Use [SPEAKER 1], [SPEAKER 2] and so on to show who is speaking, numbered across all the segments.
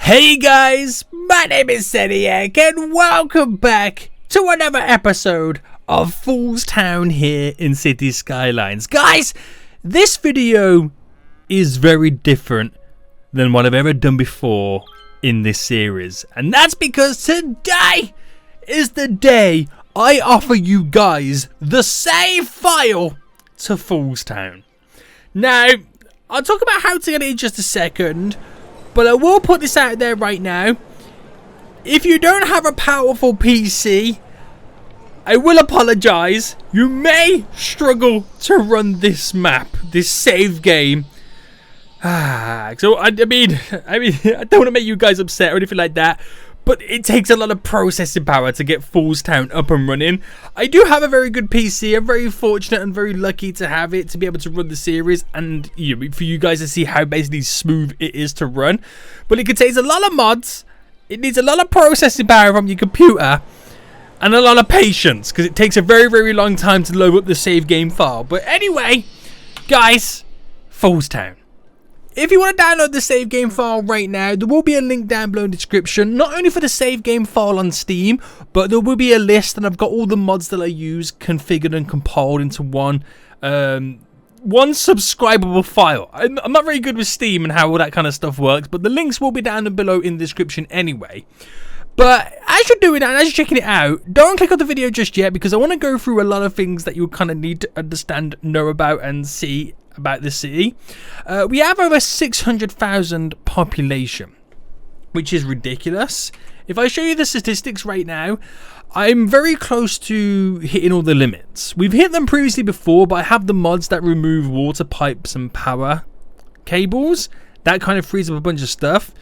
[SPEAKER 1] Hey guys, my name is Seniac and welcome back to another episode of Fool's Town here in City Skylines. Guys, this video is very different than what I've ever done before in this series. And that's because today is the day I offer you guys the save file to Fool's Town. Now, I'll talk about how to get it in just a second. But I will put this out there right now. If you don't have a powerful PC, I will apologize. You may struggle to run this map, this save game. So I mean, I don't want to make you guys upset or anything like that. But it takes a lot of processing power to get Fool's Town up and running. I do have a very good PC. I'm very fortunate and very lucky to have it to be able to run the series and for you guys to see how basically smooth it is to run. But it contains a lot of mods. It needs a lot of processing power from your computer and a lot of patience because it takes a very, very long time to load up the save game file. But anyway, guys, Fool's Town. If you want to download the save game file right now, there will be a link down below in the description, not only for the save game file on Steam, but there will be a list and I've got all the mods that I use configured and compiled into one subscribable file. I'm not very good with Steam and how all that kind of stuff works, but the links will be down below in the description anyway. But as you're doing that and as you're checking it out, don't click on the video just yet because I want to go through a lot of things that you kind of need to understand, know about and see about the city. We have over 600,000 population, which is ridiculous. If I show you the statistics right now, I'm very close to hitting all the limits. We've hit them previously before, but I have the mods that remove water pipes and power cables. That kind of frees up a bunch of stuff.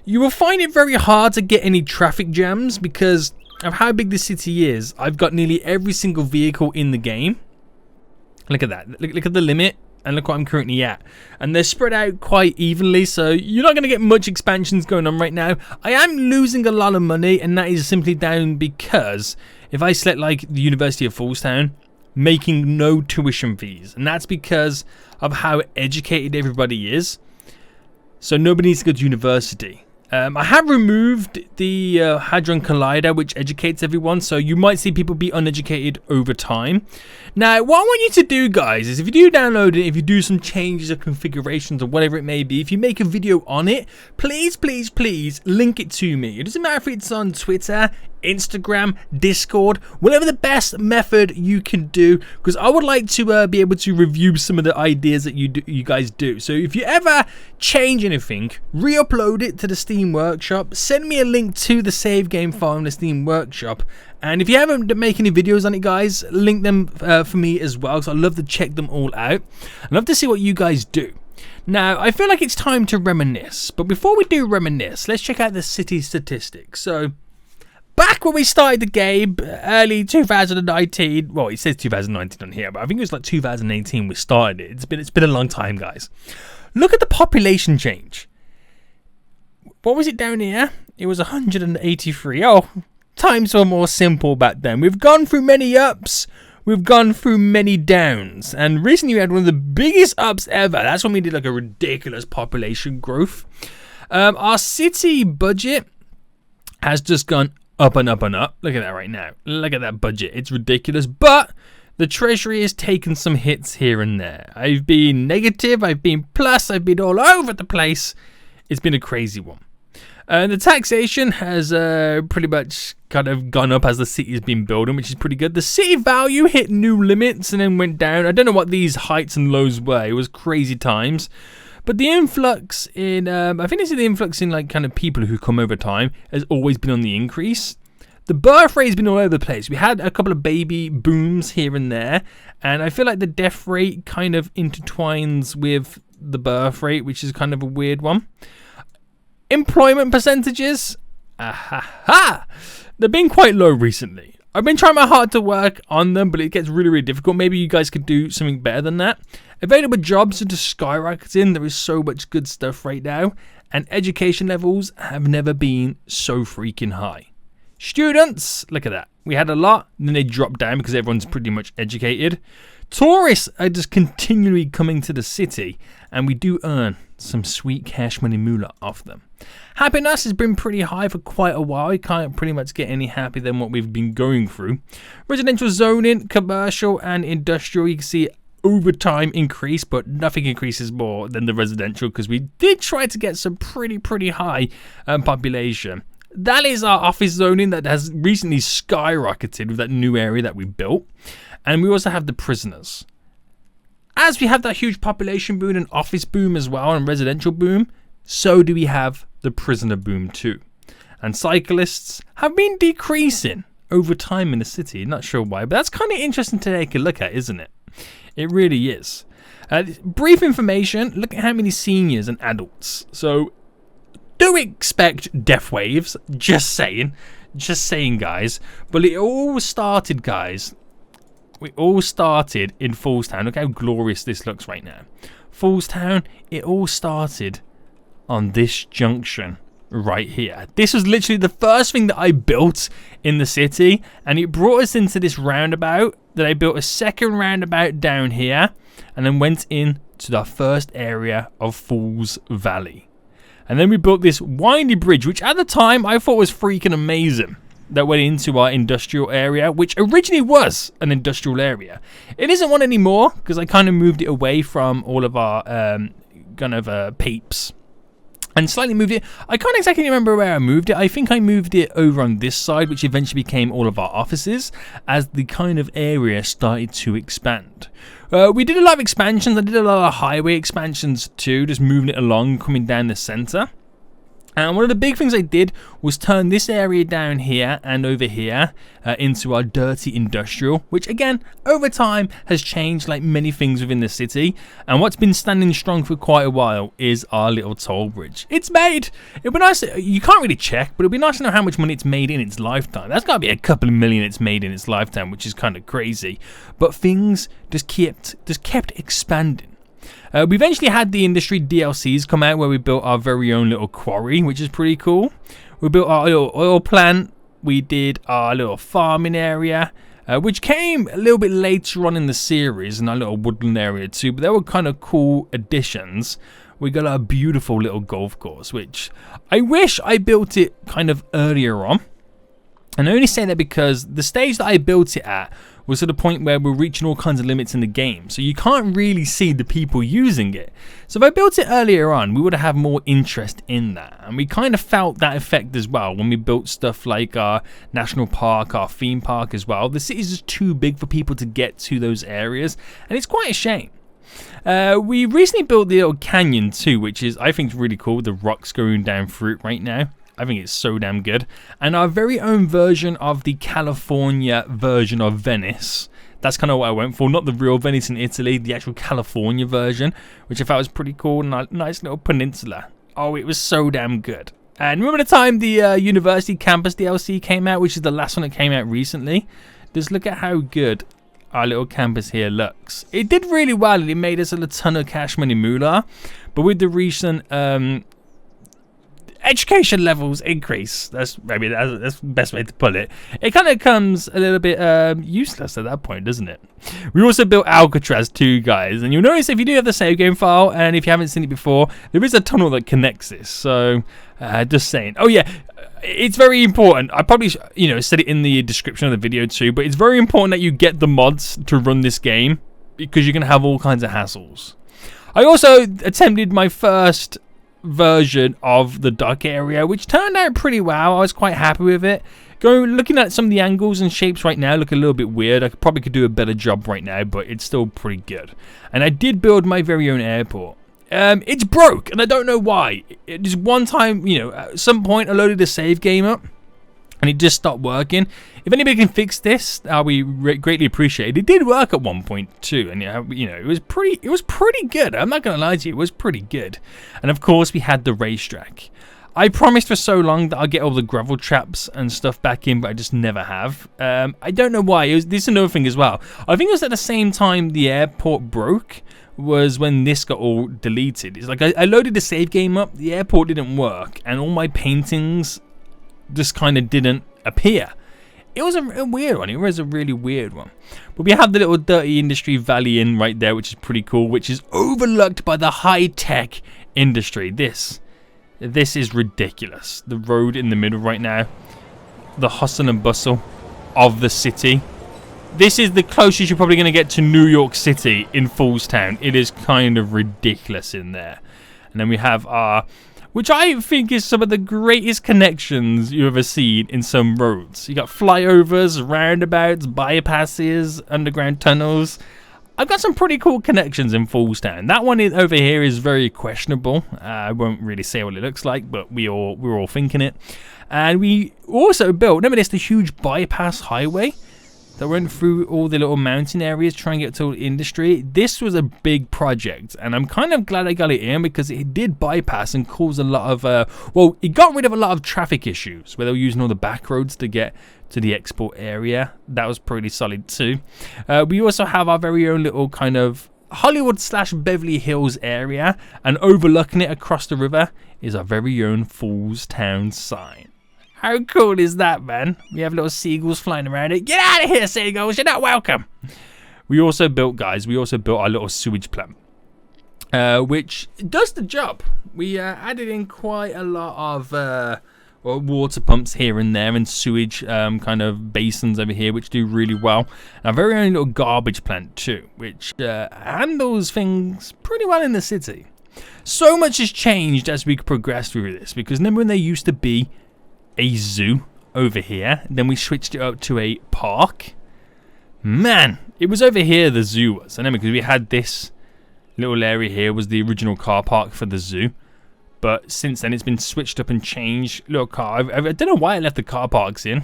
[SPEAKER 1] You will find it very hard to get any traffic jams because of how big the city is. I've got nearly every single vehicle in the game. Look at that. Look at the limit. And look what I'm currently at. And they're spread out quite evenly, so you're not going to get much expansions going on right now. I am losing a lot of money, and that is simply down because if I select like the University of Fool's Town, making no tuition fees. And that's because of how educated everybody is. So nobody needs to go to university. I have removed the Hadron Collider, which educates everyone, so you might see people be uneducated over time. Now, what I want you to do, guys, is if you do download it, if you do some changes or configurations or whatever it may be, if you make a video on it, please, please, please link it to me. It doesn't matter if it's on Twitter, Instagram, Discord, whatever the best method you can do, because I would like to be able to review some of the ideas that you guys do. So if you ever change anything, re-upload it to the Steam Workshop, send me a link to the save game file in the Steam Workshop, and if you haven't make any videos on it, guys, link them for me as well, because I love to check them all out. I love to see what you guys do. Now, I feel like it's time to reminisce, but before we do reminisce, let's check out the city statistics. So back when we started the game, early 2019, well, it says 2019 on here, but I think it was like 2018 we started it. It's been a long time, guys. Look at the population change. What was it down here? It was 183. Oh, times were more simple back then. We've gone through many ups, we've gone through many downs, and recently we had one of the biggest ups ever. That's when we did like a ridiculous population growth. Our city budget has just gone up and up and up. Look at that right now. Look at that budget. It's ridiculous. But the treasury has taken some hits here and there. I've been negative. I've been plus. I've been all over the place. It's been a crazy one. The taxation has pretty much kind of gone up as the city's been building, which is pretty good. The city value hit new limits and then went down. I don't know what these heights and lows were. It was crazy times. But the influx in, I think it's the influx in like kind of people who come over time has always been on the increase. The birth rate has been all over the place. We had a couple of baby booms here and there, and I feel like the death rate kind of intertwines with the birth rate, which is kind of a weird one. Employment percentages, they've been quite low recently. I've been trying my hard to work on them, but it gets really, really difficult. Maybe you guys could do something better than that. Available jobs are just skyrocketing. There is so much good stuff right now. And education levels have never been so freaking high. Students, look at that. We had a lot, and then they dropped down because everyone's pretty much educated. Tourists are just continually coming to the city, and we do earn some sweet cash money moolah off them. Happiness has been pretty high for quite a while. You can't pretty much get any happier than what we've been going through. Residential zoning, commercial and industrial, you can see over time increase, but nothing increases more than the residential, because we did try to get some pretty high population. That is our office zoning that has recently skyrocketed with that new area that we built. And we also have the prisoners. As we have that huge population boom and office boom as well, and residential boom, so do we have the prisoner boom too. And cyclists have been decreasing over time in the city. Not sure why, but that's kind of interesting to take a look at, isn't it? It really is. Brief information, look at how many seniors and adults. So do expect death waves, just saying guys. But it all started, guys. We all started in Foolstown. Look how glorious this looks right now. Foolstown, it all started on this junction right here. This was literally the first thing that I built in the city, and it brought us into this roundabout. That I built a second roundabout down here, and then went in to the first area of Fools Valley. And then we built this windy bridge, which at the time I thought was freaking amazing. That went into our industrial area, which originally was an industrial area. It isn't one anymore, because I kind of moved it away from all of our peeps. And slightly moved it. I can't exactly remember where I moved it. I think I moved it over on this side, which eventually became all of our offices, as the kind of area started to expand. We did a lot of expansions. I did a lot of highway expansions too, just moving it along, coming down the center. And one of the big things I did was turn this area down here and over here into our dirty industrial, which again, over time has changed like many things within the city. And what's been standing strong for quite a while is our little toll bridge. It's made. It'd be nice. You can't really check, but it'd be nice to know how much money it's made in its lifetime. That's got to be a couple of million it's made in its lifetime, which is kind of crazy. But things just kept expanding. We eventually had the industry DLCs come out where we built our very own little quarry, which is pretty cool. We built our little oil plant. We did our little farming area, which came a little bit later on in the series, and our little woodland area too. But they were kind of cool additions. We got our beautiful little golf course, which I wish I built it kind of earlier on. And I only say that because the stage that I built it at was to the point where we're reaching all kinds of limits in the game. So you can't really see the people using it. So if I built it earlier on, we would have more interest in that. And we kind of felt that effect as well when we built stuff like our national park, our theme park as well. The city's just too big for people to get to those areas. And it's quite a shame. We recently built the little canyon too, which is, I think, really cool. The rocks going down through it right now. I think it's so damn good. And our very own version of the California version of Venice. That's kind of what I went for. Not the real Venice in Italy, the actual California version, which I thought was pretty cool. And a nice little peninsula. Oh, it was so damn good. And remember the time the University Campus DLC came out, which is the last one that came out recently? Just look at how good our little campus here looks. It did really well, and it made us a ton of cash money moolah. But with the recent education levels increase, that's the best way to put it. It kind of becomes a little bit useless at that point, doesn't it? We also built Alcatraz too, guys, and you'll notice if you do have the save game file, and if you haven't seen it before, there is a tunnel that connects this. So just saying. Oh yeah, it's very important. I probably said it in the description of the video too, but it's very important that you get the mods to run this game, because you're gonna have all kinds of hassles. I also attempted my first version of the dock area, which turned out pretty well. I was quite happy with it. Looking at some of the angles and shapes right now look a little bit weird. I probably could do a better job right now, but it's still pretty good. And I did build my very own airport. It's broke, and I don't know why. Just one time, at some point I loaded the save game up, and it just stopped working. If anybody can fix this, I'll be greatly appreciated. It did work at one point too, and it was pretty good. I'm not gonna lie to you, it was pretty good. And of course, we had the racetrack. I promised for so long that I'll get all the gravel traps and stuff back in, but I just never have. I don't know why. This is another thing as well. I think it was at the same time the airport broke, was when this got all deleted. It's like I loaded the save game up, the airport didn't work, and all my paintings just kind of didn't appear. it was a weird one. It was a really weird one. But we have the little dirty industry valley in right there, which is pretty cool, which is overlooked by the high-tech industry. This is ridiculous. The road in the middle right now, the hustle and bustle of the city. This is the closest you're probably going to get to New York City in Falls Town. It is kind of ridiculous in there. And then we have our, which I think is some of the greatest connections you ever seen in some roads. You got flyovers, roundabouts, bypasses, underground tunnels. I've got some pretty cool connections in Falls Town. That one over here is very questionable. I won't really say what it looks like, but we're all thinking it. And we also built, remember this, the huge bypass highway that went through all the little mountain areas trying to get to industry. This was a big project, and I'm kind of glad I got it in because it did bypass and cause a lot of, well, it got rid of a lot of traffic issues where they were using all the back roads to get to the export area. That was pretty solid too. We also have our very own little kind of Hollywood / Beverly Hills area, and overlooking it across the river is our very own Falls Town sign. How cool is that, man? We have little seagulls flying around it. Get out of here, seagulls. You're not welcome. We also built, guys, our little sewage plant, which does the job. We added in quite a lot of water pumps here and there and sewage kind of basins over here, which do really well. And our very own little garbage plant, too, which handles things pretty well in the city. So much has changed as we progress through this, because remember when there used to be a zoo over here, then we switched it up to a park. Man, it was over here the zoo was, and then because we had this little area here was the original car park for the zoo, but since then it's been switched up and changed. Little car, I don't know why I left the car parks in,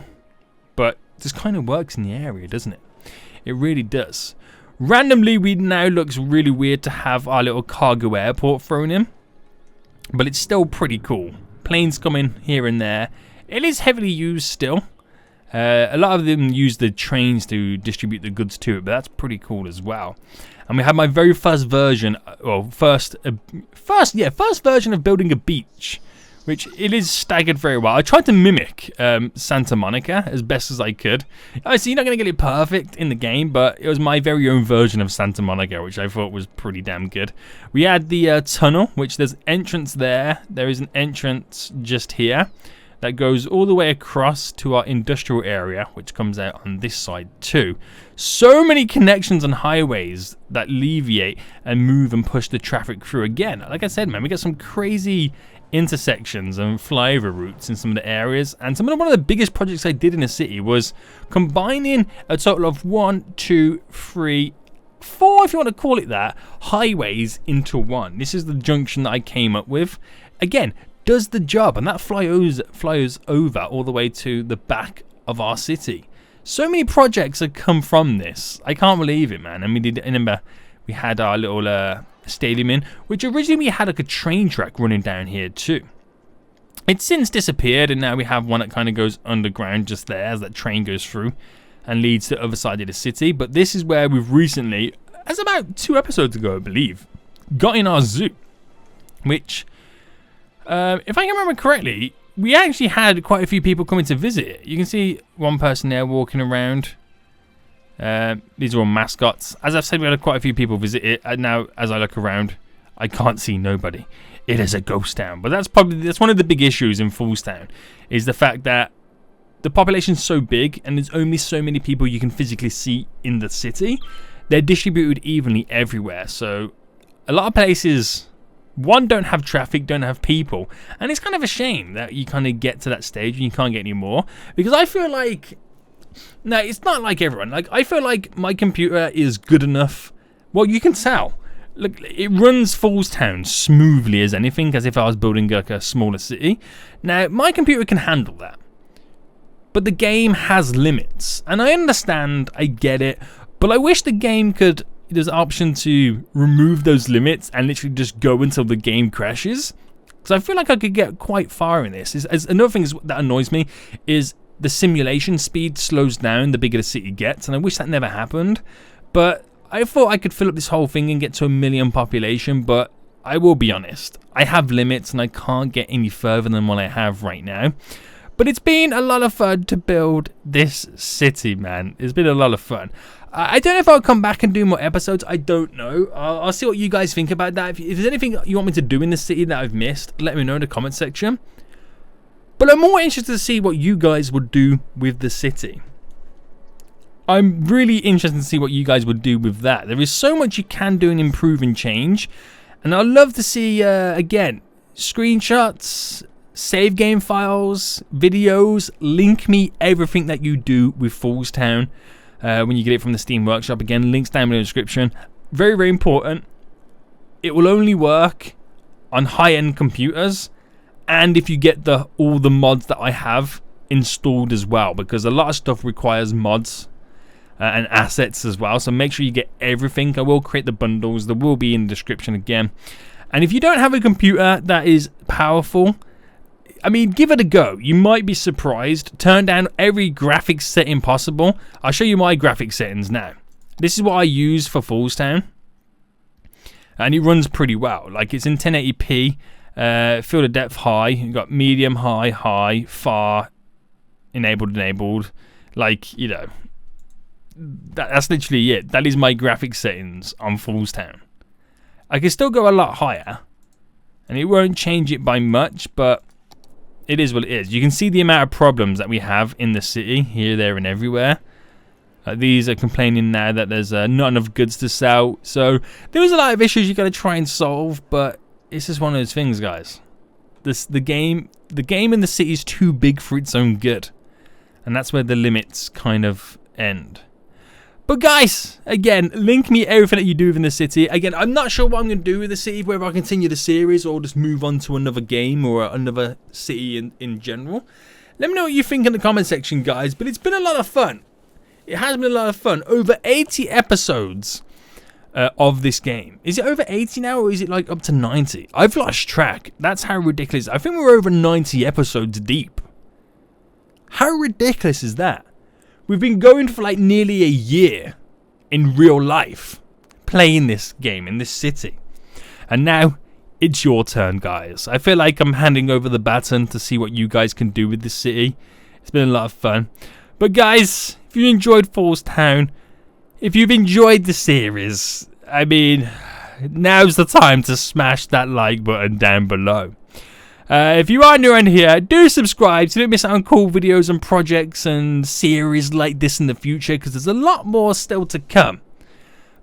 [SPEAKER 1] but this kind of works in the area, doesn't it? It really does. Randomly, we now looks really weird to have our little cargo airport thrown in, but it's still pretty cool. Planes coming here and there. It is heavily used still. A lot of them use the trains to distribute the goods to it, but that's pretty cool as well. And we have my very first version, first version of building a beach, which it is staggered very well. I tried to mimic Santa Monica as best as I could. Obviously, you're not going to get it perfect in the game, but it was my very own version of Santa Monica, which I thought was pretty damn good. We had the tunnel, which there's entrance there. There is an entrance just here that goes all the way across to our industrial area, which comes out on this side too. So many connections on highways that alleviate and move and push the traffic through. Again, like I said, man, we got some crazy intersections and flyover routes in some of the areas. And one of the biggest projects I did in the city was combining a total of 1, 2, 3, 4, if you want to call it that, highways into one. This is the junction that I came up with. Again, does the job, and that flies over all the way to the back of our city. So many projects have come from this. I can't believe it, man. And remember, we had our little stadium in, which originally we had like a train track running down here too. It's since disappeared, and now we have one that kind of goes underground just there as that train goes through and leads to the other side of the city. But this is where we've recently, as about 2 episodes ago, I believe, got in our zoo, which, if I can remember correctly, we actually had quite a few people coming to visit it. You can see one person there walking around. These are all mascots. As I've said, we had quite a few people visit it. And now, as I look around, I can't see nobody. It is a ghost town. But that's one of the big issues in Falls Town, is the fact that the population's so big and there's only so many people you can physically see in the city. They're distributed evenly everywhere. So a lot of places, one, don't have traffic, don't have people, and it's kind of a shame that you kind of get to that stage and you can't get any more, because I feel like, no, it's not like everyone, like I feel like my computer is good enough. Well, you can tell, look, it runs Falls Town smoothly as anything, as if I was building like a smaller city. Now my computer can handle that, but the game has limits, and I understand, I get it, but I wish the game could, there's an option to remove those limits and literally just go until the game crashes. Because I feel like I could get quite far in this. Another thing that annoys me is the simulation speed slows down the bigger the city gets, and I wish that never happened. But I thought I could fill up this whole thing and get to 1 million population, but I will be honest, I have limits and I can't get any further than what I have right now. But it's been a lot of fun to build this city, man. It's been a lot of fun. I don't know if I'll come back and do more episodes. I don't know. I'll see what you guys think about that. If there's anything you want me to do in the city that I've missed, let me know in the comment section. But I'm more interested to see what you guys would do with the city. I'm really interested to see what you guys would do with that. There is so much you can do and improve and change. And I'd love to see, again, screenshots, save game files, videos, link me everything that you do with Falls Town. When you get it from the Steam Workshop. Again, links down in the description. Very, very important. It will only work on high-end computers, and if you get all the mods that I have installed as well, because a lot of stuff requires mods and assets as well. So make sure you get everything. I will create the bundles. There will be in the description again. And if you don't have a computer that is powerful, I mean, give it a go. You might be surprised. Turn down every graphics setting possible. I'll show you my graphics settings now. This is what I use for Falls Town. And it runs pretty well. Like, it's in 1080p. Field of depth high. You've got medium, high, far, enabled. Like, you know, that's literally it. That is my graphics settings on Falls Town. I can still go a lot higher. And it won't change it by much, but it is what it is. You can see the amount of problems that we have in the city, here, there, and everywhere. These are complaining now that there's not enough goods to sell. So there's a lot of issues you got to try and solve, but it's just one of those things, guys. The game in the city is too big for its own good, and that's where the limits kind of end. But guys, again, link me everything that you do within the city. Again, I'm not sure what I'm going to do with the city, whether I continue the series or just move on to another game or another city in general. Let me know what you think in the comment section, guys. But it's been a lot of fun. It has been a lot of fun. Over 80 episodes of this game. Is it over 80 now, or is it like up to 90? I've lost track. That's how ridiculous. I think we're over 90 episodes deep. How ridiculous is that? We've been going for like nearly a year in real life playing this game in this city. And now it's your turn, guys. I feel like I'm handing over the baton to see what you guys can do with this city. It's been a lot of fun. But guys, if you enjoyed Falls Town, if you've enjoyed the series, I mean, now's the time to smash that like button down below. If you are new around here, do subscribe so you don't miss out on cool videos and projects and series like this in the future, because there's a lot more still to come.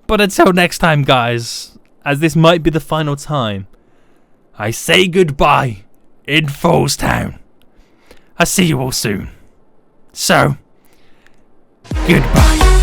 [SPEAKER 1] But until next time, guys, as this might be the final time, I say goodbye in Falls Town. I'll see you all soon. So, goodbye.